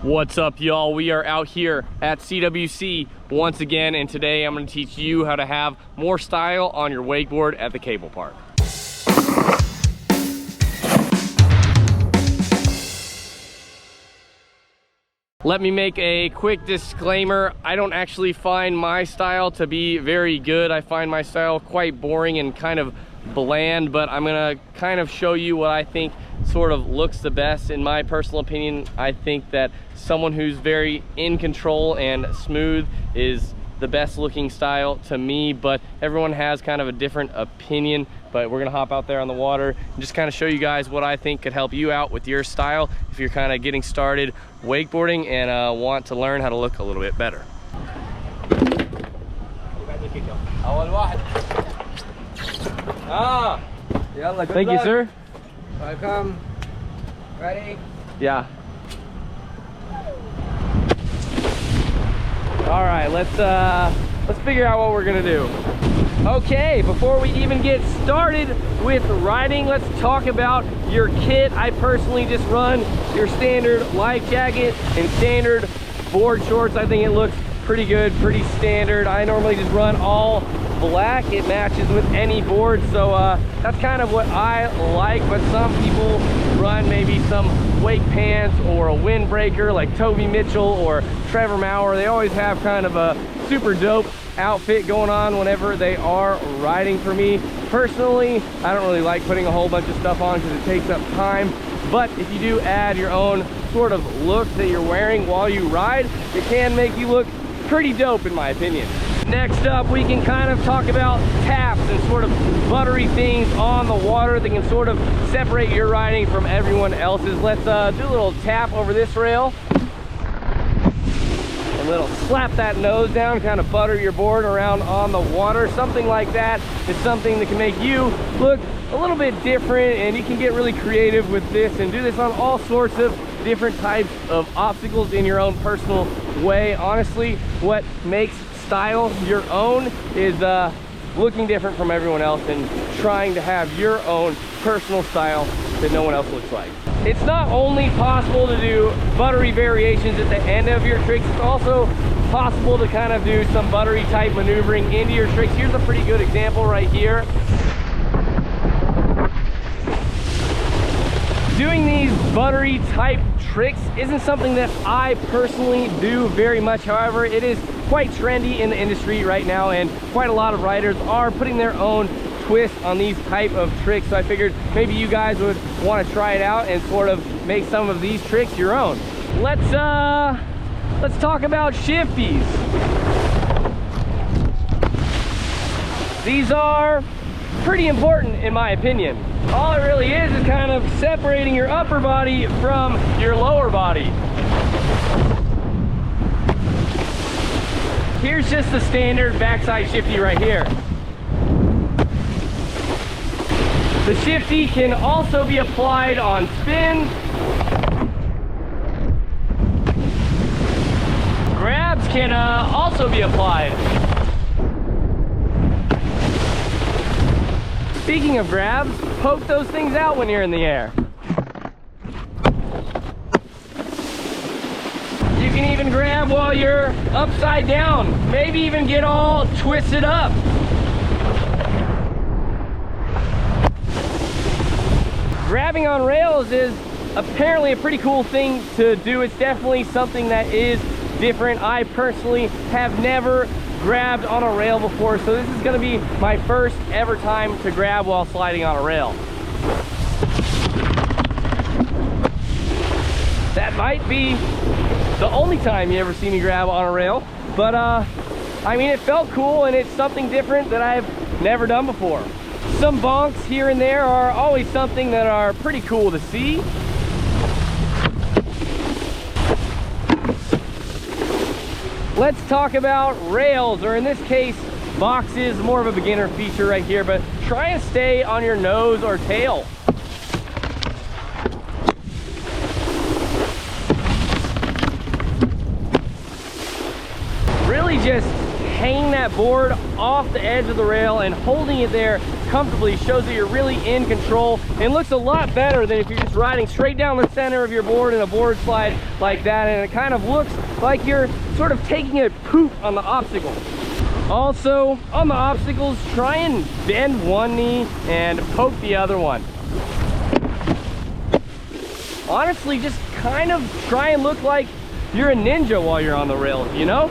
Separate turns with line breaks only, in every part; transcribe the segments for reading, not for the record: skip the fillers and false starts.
What's up, y'all? We are out here at CWC once again, and today I'm going to teach you how to have more style on your wakeboard at the cable park. Let me make a quick disclaimer. I don't actually find my style to be very good. I find my style quite boring and kind of bland, but I'm gonna kind of show you what I think sort of looks the best. In my personal opinion, I think that someone who's very in control and smooth is the best looking style to me, but everyone has kind of a different opinion. But we're gonna hop out there on the water and just kind of show you guys what I think could help you out with your style if you're kind of getting started wakeboarding and want to learn how to look a little bit better. Thank you, sir.
Welcome. Ready?
Yeah. All right, let's figure out what we're gonna do. Okay, before we even get started with riding, let's talk about your kit. I personally just run your standard life jacket and standard board shorts. I think it looks pretty good, pretty standard. I normally just run all black. It matches with any board, so that's kind of what I like. But some people run maybe some wake pants or a windbreaker like Toby Mitchell or Trevor Maurer. They always have kind of a super dope outfit going on whenever they are riding. For me personally, I don't really like putting a whole bunch of stuff on because it takes up time. But if you do add your own sort of look that you're wearing while you ride, it can make you look pretty dope in my opinion. Next up, we can kind of talk about taps and sort of buttery things on the water that can sort of separate your riding from everyone else's. Let's do a little tap over this rail. A little slap that nose down, kind of butter your board around on the water. Something like that is something that can make you look a little bit different, and you can get really creative with this and do this on all sorts of different types of obstacles in your own personal way. Honestly, what makes style your own is looking different from everyone else and trying to have your own personal style that no one else looks like. It's not only possible to do buttery variations at the end of your tricks, it's also possible to kind of do some buttery type maneuvering into your tricks. Here's a pretty good example right here. Doing these buttery type tricks isn't something that I personally do very much. However, it is quite trendy in the industry right now, and quite a lot of riders are putting their own twist on these type of tricks. So I figured maybe you guys would want to try it out and sort of make some of these tricks your own. Let's talk about shifties. These are pretty important in my opinion. All it really is kind of separating your upper body from your lower body. Here's just the standard backside shifty right here. The shifty can also be applied on spins. Grabs can also be applied. Speaking of grabs, poke those things out when you're in the air. You can even grab while you're upside down, maybe even get all twisted up. Grabbing on rails is apparently a pretty cool thing to do. It's definitely something that is different. I personally have never grabbed on a rail before, so this is going to be my first ever time to grab while sliding on a rail. That might be the only time you ever see me grab on a rail, but I mean, it felt cool and it's something different that I've never done before. Some bonks here and there are always something that are pretty cool to see. Let's talk about rails, or in this case, boxes. More of a beginner feature right here, but try and stay on your nose or tail. Really just hanging that board off the edge of the rail and holding it there comfortably shows that you're really in control, and looks a lot better than if you're just riding straight down the center of your board in a board slide like that, and it kind of looks like you're sort of taking a poop on the obstacle. Also, on the obstacles, try and bend one knee and poke the other one. Honestly, just kind of try and look like you're a ninja while you're on the rails, you know?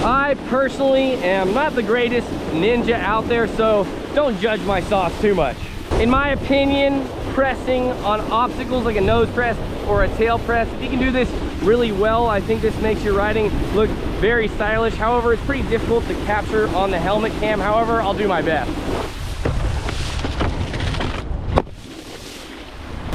I personally am not the greatest ninja out there, so don't judge my sauce too much. In my opinion, pressing on obstacles like a nose press or a tail press, if you can do this really well, I think this makes your riding look very stylish. However, it's pretty difficult to capture on the helmet cam. However, I'll do my best.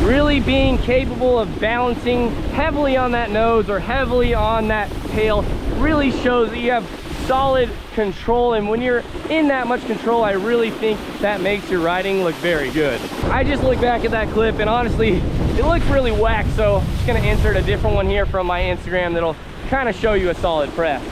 Really being capable of balancing heavily on that nose or heavily on that tail really shows that you have solid control, and when you're in that much control, I really think that makes your riding look very good. I just look back at that clip and honestly, it looks really whack, so I'm just gonna insert a different one here from my Instagram that'll kind of show you a solid press.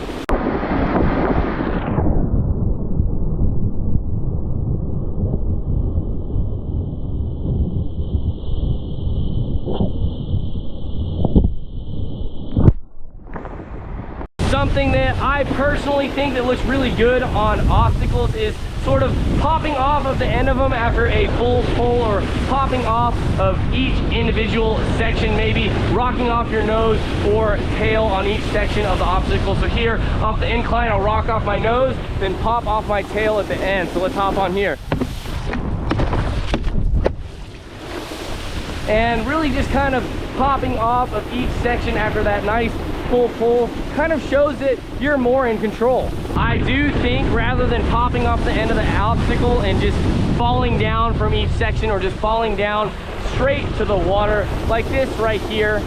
Something that I personally think that looks really good on obstacles is sort of popping off of the end of them after a full pull, or popping off of each individual section, maybe rocking off your nose or tail on each section of the obstacle. So here off the incline, I'll rock off my nose, then pop off my tail at the end. So let's hop on here. And really just kind of popping off of each section after that nice full pull kind of shows that you're more in control. I do think rather than popping off the end of the obstacle and just falling down from each section, or just falling down straight to the water like this right here,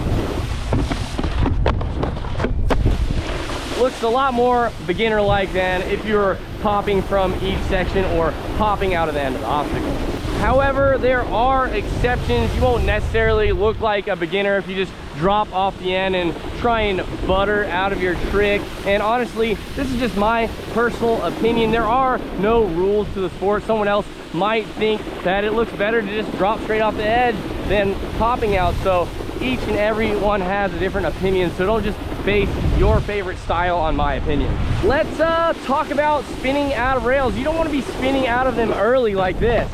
looks a lot more beginner-like than if you're popping from each section or popping out of the end of the obstacle. However, there are exceptions. You won't necessarily look like a beginner if you just drop off the end and try and butter out of your trick. And honestly, this is just my personal opinion. There are no rules to the sport. Someone else might think that it looks better to just drop straight off the edge than popping out. So each and every one has a different opinion. So don't just base your favorite style on my opinion. Let's talk about spinning out of rails. You don't want to be spinning out of them early like this.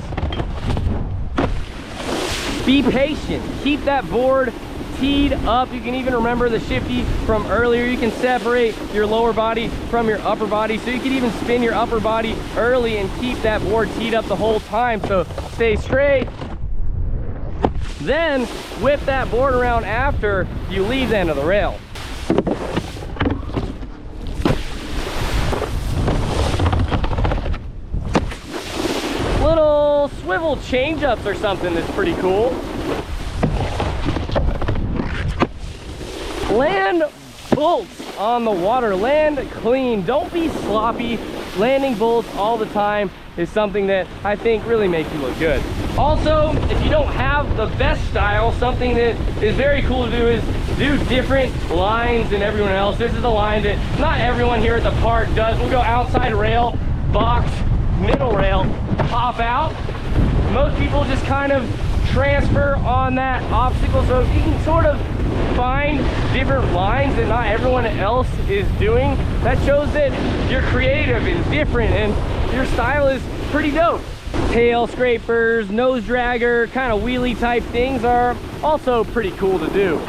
Be patient. Keep that board teed up. You can even remember the shifty from earlier. You can separate your lower body from your upper body, so you can even spin your upper body early and keep that board teed up the whole time. So stay straight, then whip that board around after you leave the end of the rail. Little swivel change-ups or something that's pretty cool. Land bolts on the water. Land clean. Don't be sloppy. Landing bolts all the time is something that I think really makes you look good. Also, if you don't have the best style, something that is very cool to do is do different lines than everyone else. This is a line that not everyone here at the park does. We'll go outside rail, box, middle rail, pop out. Most people just kind of transfer on that obstacle. So if you can sort of find different lines that not everyone else is doing, that shows that you're creative and different and your style is pretty dope. Tail scrapers, nose dragger, kind of wheelie type things are also pretty cool to do.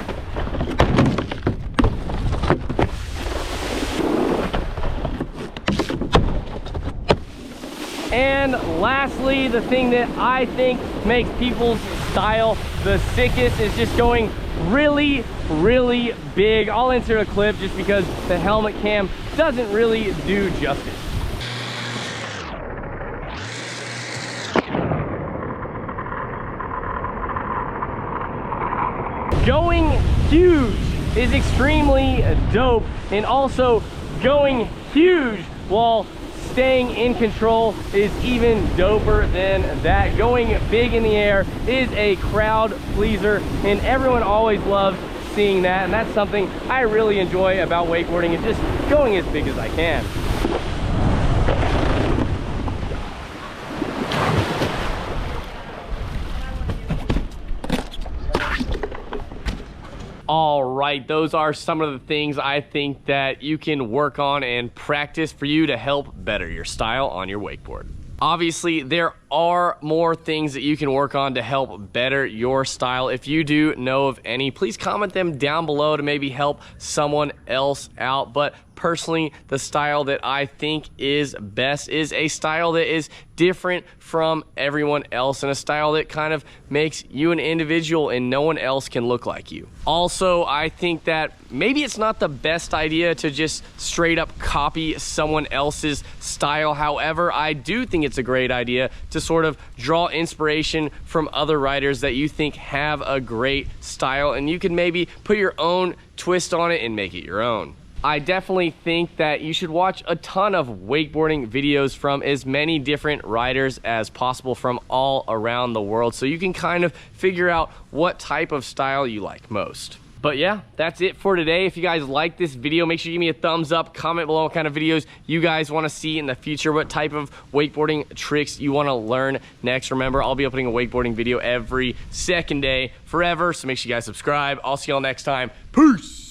And lastly, the thing that I think makes people's style the sickest is just going really, really big. I'll insert a clip just because the helmet cam doesn't really do justice. Going huge is extremely dope, and also going huge while staying in control is even doper than that. Going big in the air is a crowd pleaser, and everyone always loves seeing that, and that's something I really enjoy about wakeboarding, is just going as big as I can. right, those are some of the things I think that you can work on and practice for you to help better your style on your wakeboard. Obviously, there are more things that you can work on to help better your style. If you do know of any, please comment them down below to maybe help someone else out. But personally, the style that I think is best is a style that is different from everyone else, and a style that kind of makes you an individual and no one else can look like you. Also, I think that maybe it's not the best idea to just straight up copy someone else's style. However, I do think it's a great idea to sort of draw inspiration from other riders that you think have a great style, and you can maybe put your own twist on it and make it your own. I definitely think that you should watch a ton of wakeboarding videos from as many different riders as possible from all around the world, so you can kind of figure out what type of style you like most. But yeah, that's it for today. If you guys like this video, make sure you give me a thumbs up, comment below what kind of videos you guys want to see in the future, what type of wakeboarding tricks you want to learn next. Remember, I'll be uploading a wakeboarding video every second day forever, so make sure you guys subscribe. I'll see y'all next time. Peace!